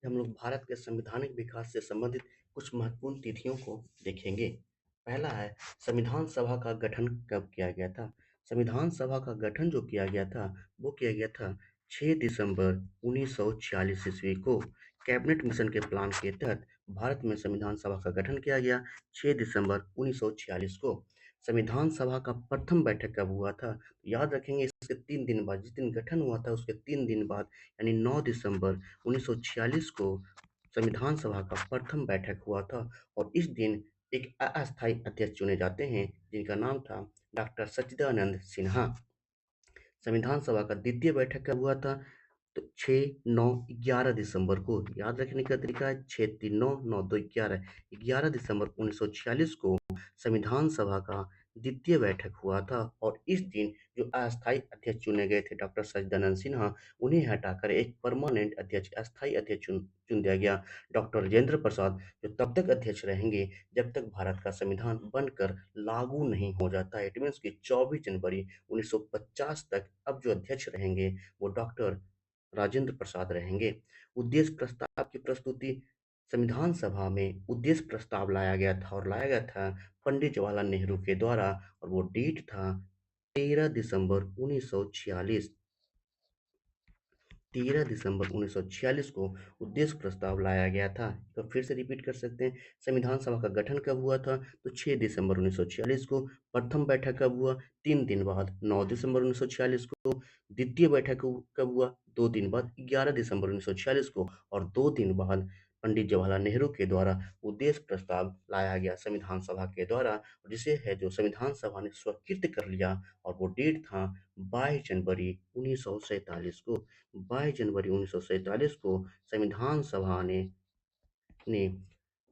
हम लोग भारत के संवैधानिक विकास से संबंधित कुछ महत्वपूर्ण तिथियों को देखेंगे। पहला है संविधान सभा का गठन कब किया गया था। संविधान सभा का गठन जो किया गया था वो किया गया था 6 दिसंबर 1946 ईस्वी को। कैबिनेट मिशन के प्लान के तहत भारत में संविधान सभा का गठन किया गया 6 दिसंबर 1946 को। संविधान सभा का प्रथम बैठक कब हुआ था? याद रखेंगे, इसके 3 दिन बाद, जिस दिन गठन हुआ था उसके 3 दिन बाद यानी 9 दिसंबर 1946 को संविधान सभा का प्रथम बैठक हुआ था। और इस दिन एक अस्थायी अध्यक्ष चुने जाते हैं जिनका नाम था डॉक्टर सच्चिदानंद सिन्हा। संविधान सभा का द्वितीय बैठक कब हुआ था? तो 6, 9, 11 दिसंबर को। याद रखने का तरीका है 6, 3, 9, 9, 2, 11। 11 दिसंबर 1946 को संविधान सभा का द्वितीय बैठक हुआ था। और इस दिन जो अस्थायी अध्यक्ष चुने गए थे डॉक्टर सच्चिदानंद सिन्हा, उन्हें हटाकर एक परमानेंट अध्यक्ष, अस्थायी अध्यक्ष चुन दिया गया डॉक्टर राजेंद्र प्रसाद, जो तब तक अध्यक्ष रहेंगे जब तक भारत का संविधान बनकर लागू नहीं हो जाता है। इट मीन्स कि 24 जनवरी 1950 तक अब जो अध्यक्ष रहेंगे वो डॉक्टर राजेंद्र प्रसाद रहेंगे। उद्देश्य प्रस्ताव की प्रस्तुति, संविधान सभा में उद्देश्य प्रस्ताव लाया गया था और लाया गया था पंडित जवाहरलाल नेहरू के द्वारा, और वो डेट था 13 दिसंबर 1946। 13 दिसंबर 1946 को उद्देश्य प्रस्ताव लाया गया था। तो फिर से रिपीट कर सकते हैं, संविधान सभा का गठन कब हुआ था? तो 6 दिसंबर 1946 को। प्रथम बैठक कब हुआ? 3 दिन बाद, 9 दिसंबर 1946 को। द्वितीय बैठक कब हुआ? 2 दिन बाद, 11 दिसंबर 1946 को। और 2 दिन बाद पंडित जवाहरलाल नेहरू के द्वारा उद्देश्य प्रस्ताव लाया गया संविधान सभा के द्वारा, जिसे है जो संविधान सभा ने स्वीकृत कर लिया। और वो डेट था 22 जनवरी 1947 को। 22 जनवरी 1947 को संविधान सभा ने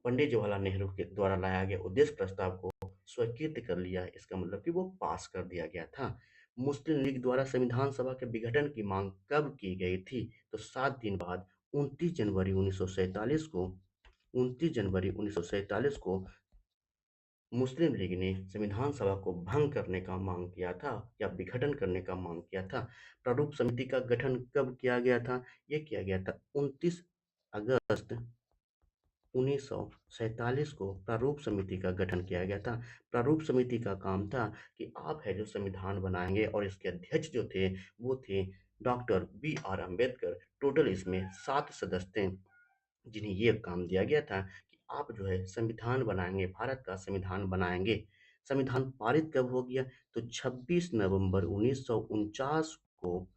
पंडित जवाहरलाल नेहरू के द्वारा लाया गया उद्देश्य प्रस्ताव को स्वीकृत कर लिया। इसका मतलब कि वो पास कर दिया गया था। मुस्लिम लीग द्वारा संविधान सभा के विघटन की मांग कब की गई थी? तो 7 दिन बाद, 29 जनवरी 1947 को। 29 जनवरी 1947 को मुस्लिम लीग ने संविधान सभा को भंग करने का मांग किया था या विघटन करने का मांग किया था। प्रारूप समिति का गठन कब किया गया था? यह किया गया था 29 अगस्त 1947 को प्रारूप समिति का गठन किया गया था। प्रारूप समिति का काम था कि आप है जो संविधान बनाएंगे, और इसके अध्यक्ष जो थे वो थे डॉक्टर B.R. अम्बेडकर। टोटल इसमें 7 सदस्य थे जिन्हें ये काम दिया गया था कि आप जो है संविधान बनाएंगे, भारत का संविधान बनाएंगे। संविधान पारित कब हो गया? तो 26 नवंबर 1949 को।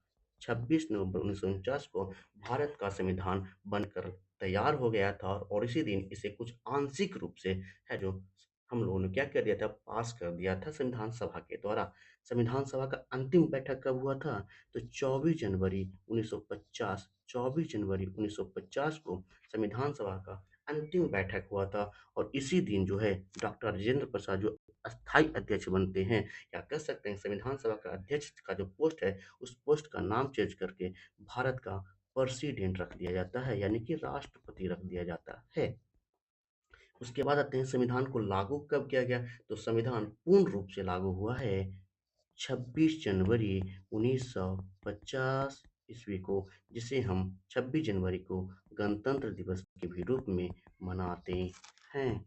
26 नवंबर 1949 को भारत का संविधान बनकर तैयार हो गया था। और इसी दिन इसे कुछ आंशिक रूप से है जो हम लोगों ने क्या कर दिया था, पास कर दिया था संविधान सभा के द्वारा। संविधान सभा का अंतिम बैठक कब हुआ था? तो 24 जनवरी 1950, 24 जनवरी 1950 को संविधान सभा का अंतिम बैठक हुआ था। और इसी दिन जो है डॉक्टर राजेंद्र प्रसाद जो अस्थायी अध्यक्ष बनते हैं, या कह सकते हैं संविधान सभा का अध्यक्ष का जो पोस्ट है उस पोस्ट का नाम चेंज करके भारत का प्रेसिडेंट रख दिया जाता है, यानी कि राष्ट्रपति रख दिया जाता है। उसके बाद आते हैं संविधान को लागू कब किया गया? तो संविधान पूर्ण रूप से लागू हुआ है 26 जनवरी 1950 ईस्वी को, जिसे हम 26 जनवरी को गणतंत्र दिवस के भी रूप में मनाते हैं।